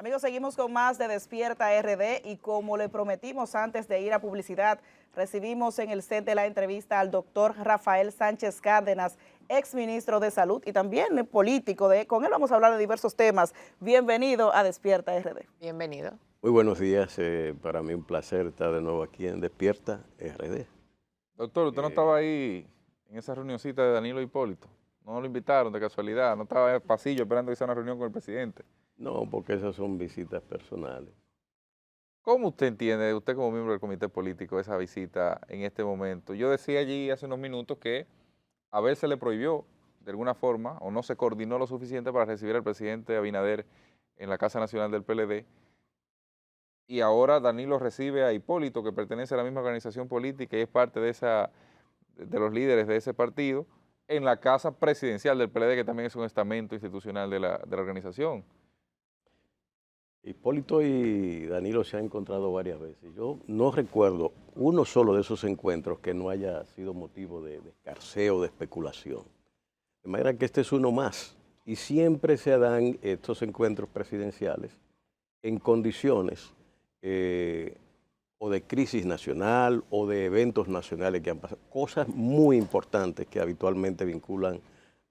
Amigos, seguimos con más de Despierta RD y como le prometimos antes de ir a publicidad, recibimos en el set de la entrevista al doctor Rafael Sánchez Cárdenas, exministro de Salud y también político. Con él vamos a hablar de diversos temas. Bienvenido a Despierta RD. Bienvenido. Muy buenos días, para mí un placer estar de nuevo aquí en Despierta RD. Doctor, ¿usted no estaba ahí en esa reunioncita de Danilo Hipólito? ¿No lo invitaron de casualidad? ¿No estaba en el pasillo esperando que hiciera una reunión con el presidente? No, porque esas son visitas personales. ¿Cómo usted entiende, usted como miembro del comité político, esa visita en este momento? Yo decía allí hace unos minutos que a ver se le prohibió de alguna forma o no se coordinó lo suficiente para recibir al presidente Abinader en la Casa Nacional del PLD y ahora Danilo recibe a Hipólito, que pertenece a la misma organización política y es parte de los líderes de ese partido, en la Casa Presidencial del PLD, que también es un estamento institucional de la organización. Hipólito y Danilo se han encontrado varias veces. Yo no recuerdo uno solo de esos encuentros que no haya sido motivo de escarceo, de especulación. De manera que este es uno más. Y siempre se dan estos encuentros presidenciales en condiciones o de crisis nacional o de eventos nacionales que han pasado. Cosas muy importantes que habitualmente vinculan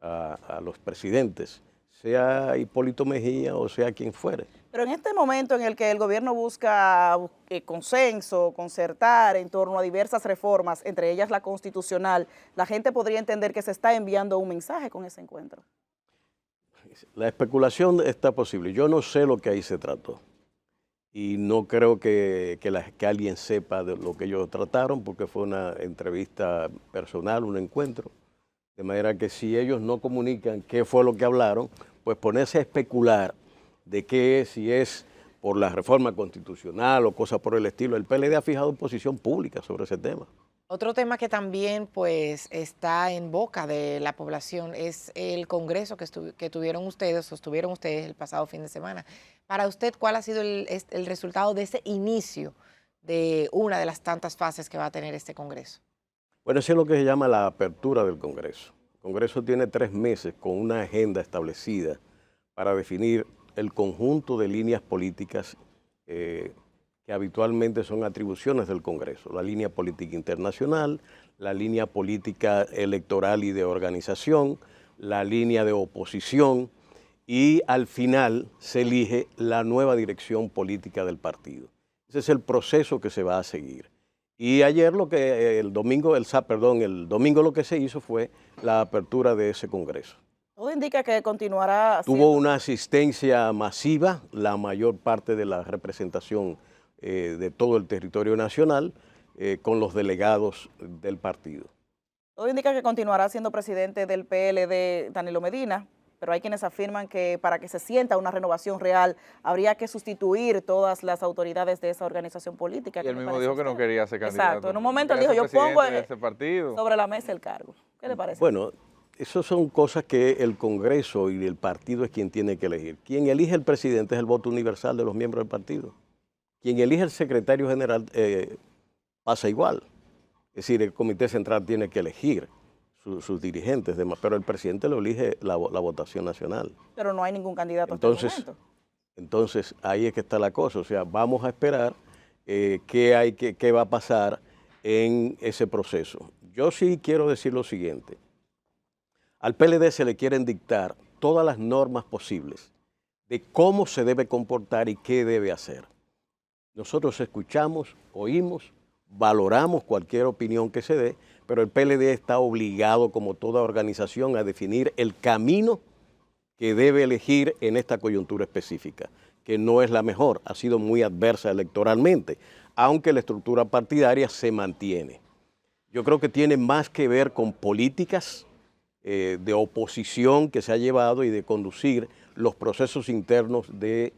a los presidentes, sea Hipólito Mejía o sea quien fuere. Pero en este momento en el que el gobierno busca consenso, concertar en torno a diversas reformas, entre ellas la constitucional, la gente podría entender que se está enviando un mensaje con ese encuentro. La especulación está posible. Yo no sé lo que ahí se trató. Y no creo que alguien sepa de lo que ellos trataron, porque fue una entrevista personal, un encuentro. De manera que si ellos no comunican qué fue lo que hablaron, pues ponerse a especular de qué es, si es por la reforma constitucional o cosas por el estilo. El PLD ha fijado posición pública sobre ese tema. Otro tema que también pues está en boca de la población es el congreso que tuvieron ustedes, sostuvieron ustedes el pasado fin de semana. Para usted, ¿cuál ha sido el resultado de ese inicio de una de las tantas fases que va a tener este congreso? Bueno, eso es lo que se llama la apertura del Congreso. El Congreso tiene 3 meses con una agenda establecida para definir el conjunto de líneas políticas que habitualmente son atribuciones del Congreso. La línea política internacional, la línea política electoral y de organización, la línea de oposición y al final se elige la nueva dirección política del partido. Ese es el proceso que se va a seguir. Y ayer el domingo lo que se hizo fue la apertura de ese Congreso. Todo indica que continuará Tuvo una asistencia masiva, la mayor parte de la representación de todo el territorio nacional, con los delegados del partido. Todo indica que continuará siendo presidente del PLD Danilo Medina, pero hay quienes afirman que para que se sienta una renovación real habría que sustituir todas las autoridades de esa organización política. Y él mismo dijo que no quería ser candidato. Exacto, en un momento él dijo, yo pongo sobre la mesa el cargo. ¿Qué le parece? Bueno, esas son cosas que el Congreso y el partido es quien tiene que elegir. Quien elige el presidente es el voto universal de los miembros del partido. Quien elige el secretario general pasa igual. Es decir, el Comité Central tiene que elegir sus dirigentes, pero el presidente lo elige la votación nacional. Pero no hay ningún candidato hasta el momento. Entonces, ahí es que está la cosa. O sea, vamos a esperar qué va a pasar en ese proceso. Yo sí quiero decir lo siguiente. Al PLD se le quieren dictar todas las normas posibles de cómo se debe comportar y qué debe hacer. Nosotros escuchamos, oímos, valoramos cualquier opinión que se dé, pero el PLD está obligado, como toda organización, a definir el camino que debe elegir en esta coyuntura específica, que no es la mejor, ha sido muy adversa electoralmente, aunque la estructura partidaria se mantiene. Yo creo que tiene más que ver con políticas de oposición que se ha llevado y de conducir los procesos internos de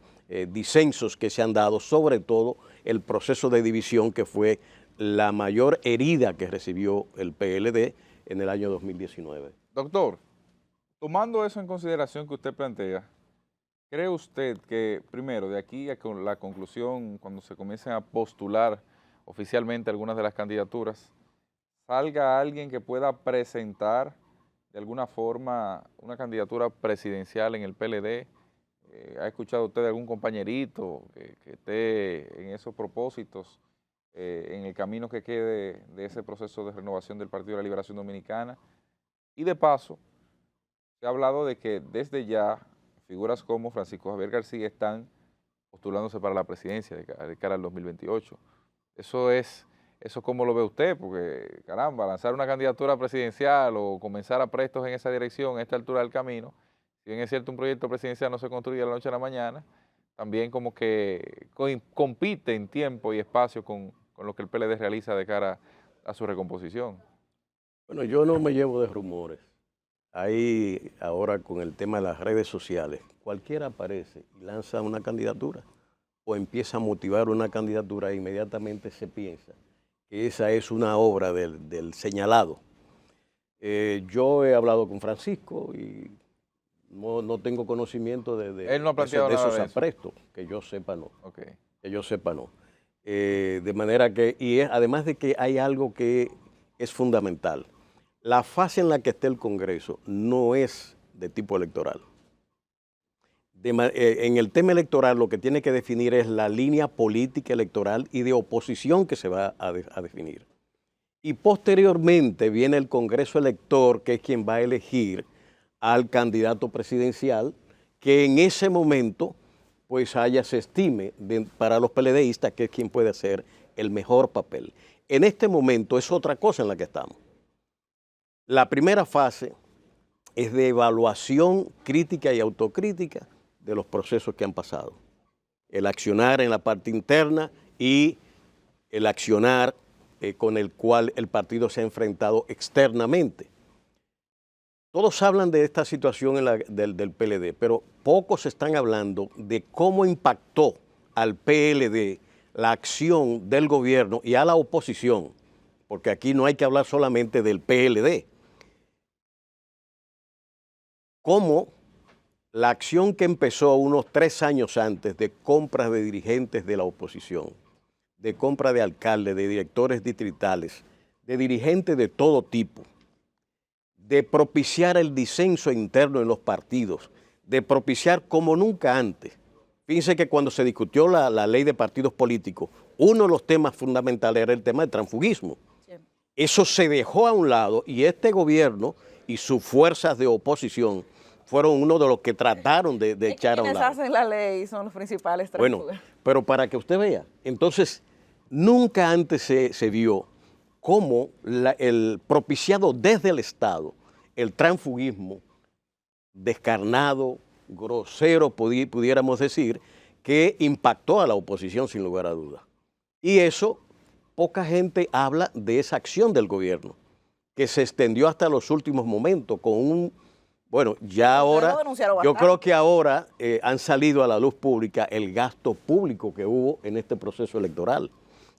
disensos que se han dado, sobre todo el proceso de división que fue la mayor herida que recibió el PLD en el año 2019. Doctor, tomando eso en consideración que usted plantea, ¿cree usted que, primero, de aquí a la conclusión, cuando se comiencen a postular oficialmente algunas de las candidaturas, salga alguien que pueda presentar de alguna forma una candidatura presidencial en el PLD, ¿Ha escuchado usted de algún compañerito que esté en esos propósitos, en el camino que quede de ese proceso de renovación del Partido de la Liberación Dominicana? Y de paso, se ha hablado de que desde ya figuras como Francisco Javier García están postulándose para la presidencia de cara al 2028. Eso ¿cómo lo ve usted? Porque, caramba, lanzar una candidatura presidencial o comenzar a prestos en esa dirección a esta altura del camino, si bien es cierto un proyecto presidencial no se construye de la noche a la mañana, también como que compite en tiempo y espacio con lo que el PLD realiza de cara a su recomposición. Bueno, yo no me llevo de rumores. Ahí ahora con el tema de las redes sociales, cualquiera aparece y lanza una candidatura o empieza a motivar una candidatura e inmediatamente se piensa que esa es una obra del señalado. Yo he hablado con Francisco y no tengo conocimiento Él no ha planteado de nada esos de eso. aprestos, que yo sepa no. Okay. Que yo sepa no. De manera que, además de que hay algo que es fundamental, la fase en la que esté el Congreso no es de tipo electoral. En el tema electoral lo que tiene que definir es la línea política electoral y de oposición que se va a definir. Y posteriormente viene el Congreso elector, que es quien va a elegir al candidato presidencial, que en ese momento pues se estime para los PLDistas que es quien puede hacer el mejor papel. En este momento es otra cosa en la que estamos. La primera fase es de evaluación crítica y autocrítica de los procesos que han pasado. El accionar en la parte interna y el accionar con el cual el partido se ha enfrentado externamente. Todos hablan de esta situación del PLD, pero pocos están hablando de cómo impactó al PLD la acción del gobierno y a la oposición, porque aquí no hay que hablar solamente del PLD. Cómo la acción que empezó unos 3 años antes de compras de dirigentes de la oposición, de compra de alcaldes, de directores distritales, de dirigentes de todo tipo, de propiciar el disenso interno en los partidos, de propiciar como nunca antes. Fíjense que cuando se discutió la ley de partidos políticos, uno de los temas fundamentales era el tema del transfugismo. Sí. Eso se dejó a un lado y este gobierno y sus fuerzas de oposición fueron uno de los que trataron de echar a un lado. Quienes hacen la ley son los principales transfugas. Bueno, pero para que usted vea, entonces nunca antes se vio cómo el propiciado desde el Estado, el transfugismo descarnado, grosero, pudiéramos decir, que impactó a la oposición sin lugar a dudas. Y eso, poca gente habla de esa acción del gobierno, que se extendió hasta los últimos momentos con un, bueno, ya ahora, yo creo que ahora han salido a la luz pública el gasto público que hubo en este proceso electoral,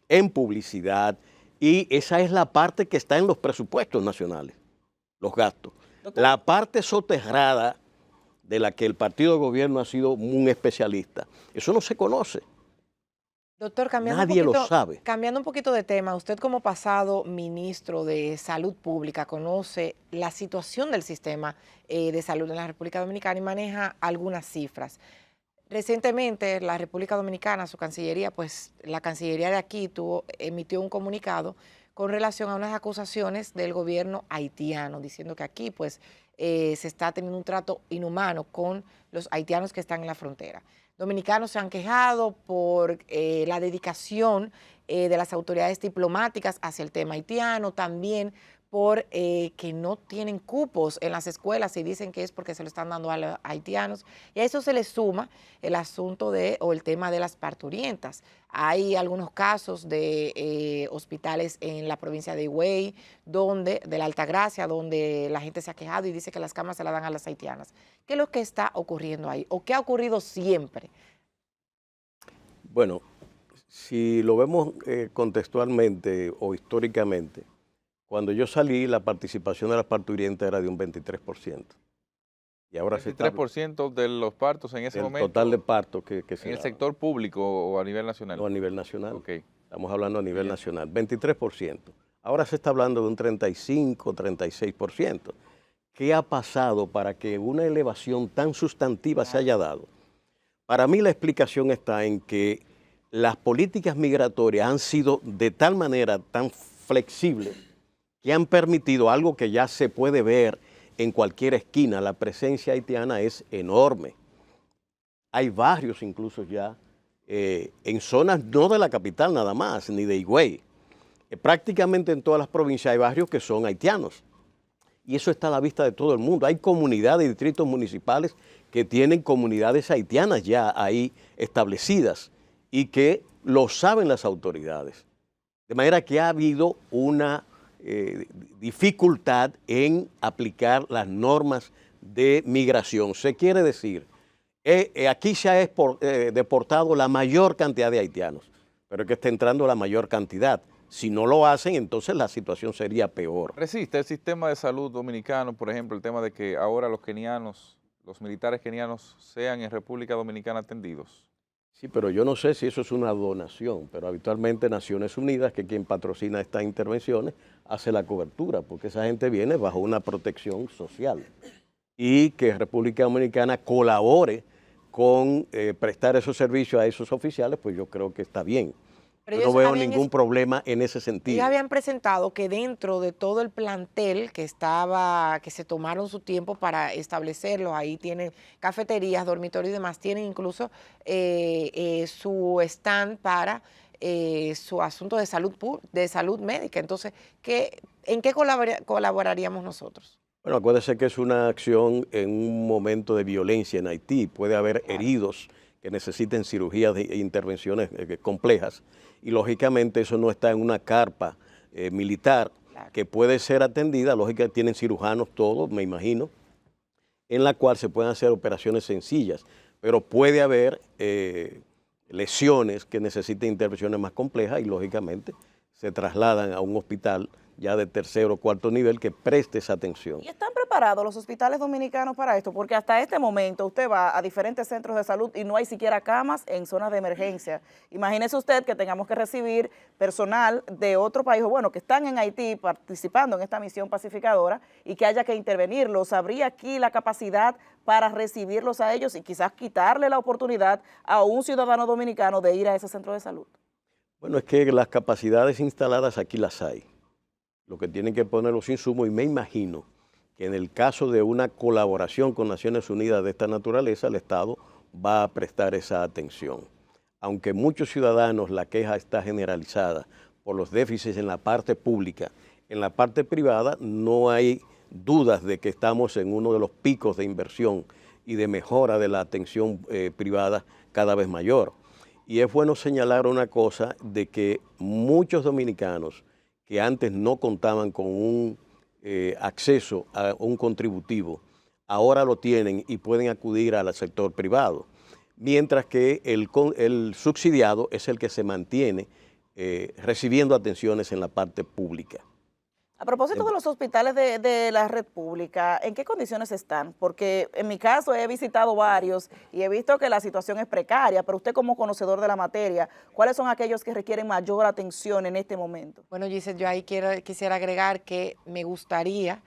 en publicidad, y esa es la parte que está en los presupuestos nacionales, los gastos. Doctor. La parte soterrada de la que el partido de gobierno ha sido un especialista, eso no se conoce. Doctor, nadie lo sabe. Cambiando un poquito de tema, usted como pasado ministro de Salud Pública conoce la situación del sistema de salud en la República Dominicana y maneja algunas cifras. Recientemente la República Dominicana, su Cancillería, pues la Cancillería de aquí emitió un comunicado con relación a unas acusaciones del gobierno haitiano, diciendo que aquí pues se está teniendo un trato inhumano con los haitianos que están en la frontera. Dominicanos se han quejado por la dedicación de las autoridades diplomáticas hacia el tema haitiano, también por que no tienen cupos en las escuelas y dicen que es porque se lo están dando a los haitianos. Y a eso se le suma el asunto o el tema de las parturientas. Hay algunos casos de hospitales en la provincia de Higüey, de la Altagracia, donde la gente se ha quejado y dice que las camas se las dan a las haitianas. ¿Qué es lo que está ocurriendo ahí? ¿O qué ha ocurrido siempre? Bueno, si lo vemos contextualmente o históricamente, cuando yo salí, la participación de las parturientas era de un 23%. Y ahora 23% de los partos en ese momento. El total de partos que se ¿En el daba. sector público o a nivel nacional? No, a nivel nacional. Okay. Estamos hablando a nivel nacional. 23%. Ahora se está hablando de un 35, 36%. ¿Qué ha pasado para que una elevación tan sustantiva se haya dado? Para mí la explicación está en que las políticas migratorias han sido de tal manera tan flexibles que han permitido algo que ya se puede ver en cualquier esquina. La presencia haitiana es enorme. Hay barrios incluso ya en zonas no de la capital nada más, ni de Higüey. Prácticamente en todas las provincias hay barrios que son haitianos. Y eso está a la vista de todo el mundo. Hay comunidades y distritos municipales que tienen comunidades haitianas ya ahí establecidas y que lo saben las autoridades. De manera que ha habido una dificultad en aplicar las normas de migración. Se quiere decir, aquí se ha deportado la mayor cantidad de haitianos, pero es que está entrando la mayor cantidad. Si no lo hacen, entonces la situación sería peor. ¿Resiste el sistema de salud dominicano, por ejemplo, el tema de que ahora los kenianos, los militares kenianos sean en República Dominicana atendidos? Sí, pero yo no sé si eso es una donación, pero habitualmente Naciones Unidas, que es quien patrocina estas intervenciones, hace la cobertura, porque esa gente viene bajo una protección social. Y que República Dominicana colabore con prestar esos servicios a esos oficiales, pues yo creo que está bien. Pero Yo no veo ningún problema en ese sentido. Ellos habían presentado que dentro de todo el plantel que se tomaron su tiempo para establecerlo, ahí tienen cafeterías, dormitorios y demás, tienen incluso su stand para su asunto de salud médica. Entonces, ¿en qué colaboraríamos nosotros? Bueno, acuérdese que es una acción en un momento de violencia en Haití. Puede haber heridos que necesiten cirugías e intervenciones complejas. Y lógicamente eso no está en una carpa militar que puede ser atendida. Lógicamente tienen cirujanos todos, me imagino, en la cual se pueden hacer operaciones sencillas. Pero puede haber lesiones que necesiten intervenciones más complejas y lógicamente se trasladan a un hospital ya de tercer o cuarto nivel que preste esa atención. ¿Y están preparados los hospitales dominicanos para esto? Porque hasta este momento usted va a diferentes centros de salud y no hay siquiera camas en zonas de emergencia. Imagínese usted que tengamos que recibir personal de otro país, o bueno, que están en Haití participando en esta misión pacificadora y que haya que intervenirlos. ¿Habría aquí la capacidad para recibirlos a ellos y quizás quitarle la oportunidad a un ciudadano dominicano de ir a ese centro de salud? Bueno, es que las capacidades instaladas aquí las hay. Lo que tienen que poner los insumos, y me imagino que en el caso de una colaboración con Naciones Unidas de esta naturaleza, el Estado va a prestar esa atención. Aunque muchos ciudadanos la queja está generalizada por los déficits en la parte pública, en la parte privada no hay dudas de que estamos en uno de los picos de inversión y de mejora de la atención privada cada vez mayor. Y es bueno señalar una cosa, de que muchos dominicanos que antes no contaban con un acceso a un contributivo, ahora lo tienen y pueden acudir al sector privado, mientras que el subsidiado es el que se mantiene recibiendo atenciones en la parte pública. A propósito de los hospitales de la red pública, ¿en qué condiciones están? Porque en mi caso he visitado varios y he visto que la situación es precaria, pero usted como conocedor de la materia, ¿cuáles son aquellos que requieren mayor atención en este momento? Bueno, Giselle, yo ahí quisiera agregar que me gustaría,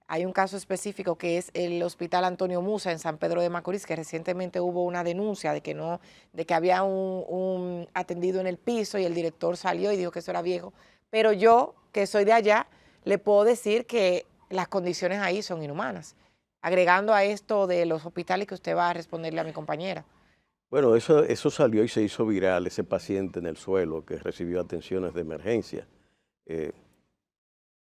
hay un caso específico que es el Hospital Antonio Musa en San Pedro de Macorís, que recientemente hubo una denuncia de que había un atendido en el piso y el director salió y dijo que eso era viejo, pero yo, que soy de allá, le puedo decir que las condiciones ahí son inhumanas. Agregando a esto de los hospitales que usted va a responderle a mi compañera. Bueno, eso salió y se hizo viral, ese paciente en el suelo que recibió atenciones de emergencia.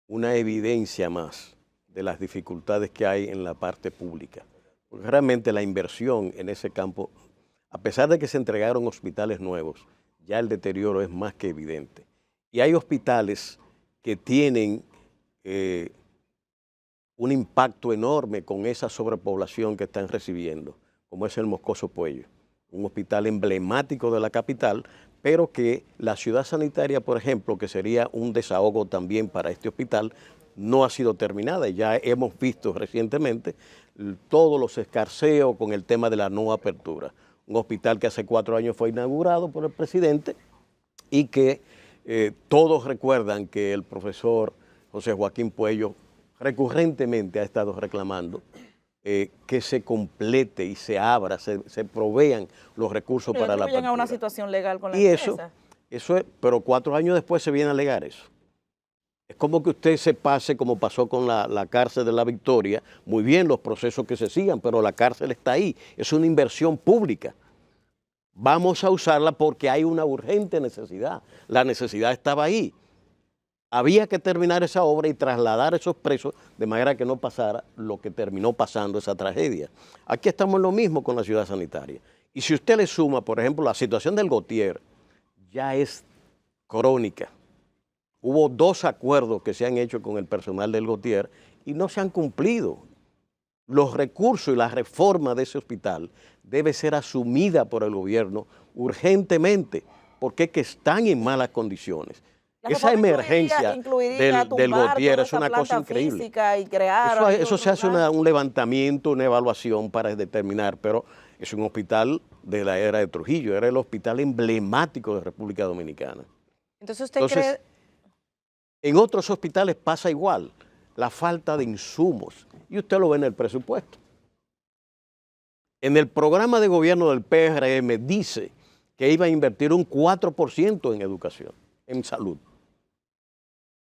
Una evidencia más de las dificultades que hay en la parte pública. Porque realmente la inversión en ese campo, a pesar de que se entregaron hospitales nuevos, ya el deterioro es más que evidente. Y hay hospitales que tienen un impacto enorme con esa sobrepoblación que están recibiendo, como es el Moscoso Puello, un hospital emblemático de la capital, pero que la ciudad sanitaria, por ejemplo, que sería un desahogo también para este hospital, no ha sido terminada. Ya hemos visto recientemente todos los escarceos con el tema de la no apertura. Un hospital que hace 4 años fue inaugurado por el presidente y que todos recuerdan que el profesor José Joaquín Puello recurrentemente ha estado reclamando que se complete y se abra, se provean los recursos Pero para la atribuyen a una apertura. situación legal con la Y empresa. eso es, pero 4 años después se viene a alegar eso. Es como que usted se pase, como pasó con la cárcel de la Victoria, muy bien los procesos que se sigan, pero la cárcel está ahí, es una inversión pública. Vamos a usarla porque hay una urgente necesidad, la necesidad estaba ahí. Había que terminar esa obra y trasladar a esos presos de manera que no pasara lo que terminó pasando, esa tragedia. Aquí estamos en lo mismo con la ciudad sanitaria. Y si usted le suma, por ejemplo, la situación del Gautier, ya es crónica. Hubo 2 acuerdos que se han hecho con el personal del Gautier y no se han cumplido. Los recursos y la reforma de ese hospital debe ser asumida por el gobierno urgentemente, porque es que están en malas condiciones. La Esa reforma emergencia incluiría del tumbar Gautier toda es esa una cosa planta increíble. física y crear Eso se hace otro plan. un levantamiento, una evaluación para determinar, pero es un hospital de la era de Trujillo, era el hospital emblemático de República Dominicana. Entonces, ¿usted Entonces, cree? en otros hospitales pasa igual, la falta de insumos, y usted lo ve en el presupuesto. En el programa de gobierno del PRM dice que iba a invertir un 4% en educación, en salud.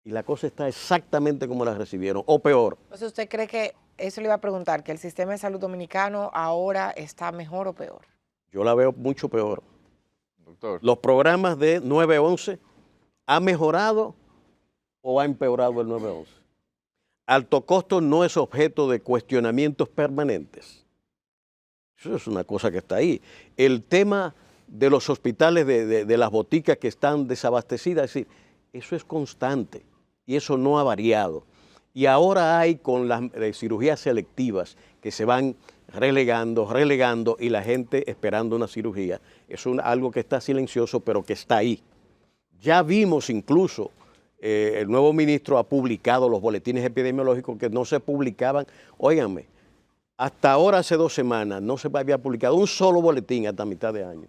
Y la cosa está exactamente como la recibieron, o peor. Entonces, ¿usted cree que, eso le iba a preguntar, que el sistema de salud dominicano ahora está mejor o peor? Yo la veo mucho peor. Doctor, Los programas de 911 ¿ha mejorado o ha empeorado el 911? Alto costo no es objeto de cuestionamientos permanentes. Eso es una cosa que está ahí. El tema de los hospitales, de las boticas que están desabastecidas, es decir, eso es constante y eso no ha variado. Y ahora hay con las cirugías selectivas que se van relegando y la gente esperando una cirugía. Es algo que está silencioso pero que está ahí. Ya vimos incluso, el nuevo ministro ha publicado los boletines epidemiológicos que no se publicaban. Óiganme, hasta ahora, hace 2 semanas, no se había publicado un solo boletín hasta mitad de año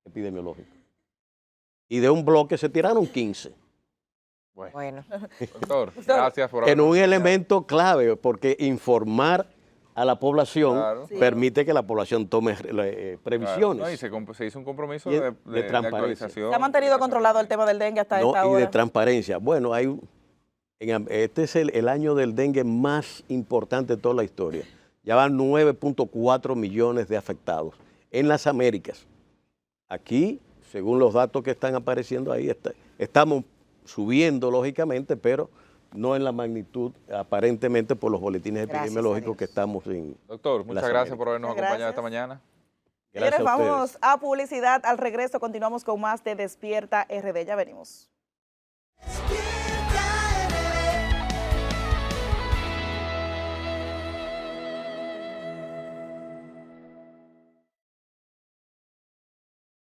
epidemiológico. Y de un bloque se tiraron 15. Bueno, doctor, gracias por En un habernos elemento clave, porque informar a la población Claro. Sí. permite que la población tome Claro. previsiones. No, y se hizo un compromiso Y de transparencia. actualización. Se ha mantenido controlado el tema del dengue hasta No, esta y de hora. transparencia. Bueno, este es el año del dengue más importante de toda la historia. Ya van 9.4 millones de afectados en las Américas. Aquí, según los datos que están apareciendo ahí, estamos subiendo lógicamente, pero no en la magnitud aparentemente por los boletines Gracias a epidemiológicos Dios. que estamos en. Doctor, muchas las gracias por Américas. habernos Muchas acompañado gracias. esta mañana. Gracias Señores, a ustedes. vamos a publicidad. Al regreso continuamos con más de Despierta RD. Ya venimos.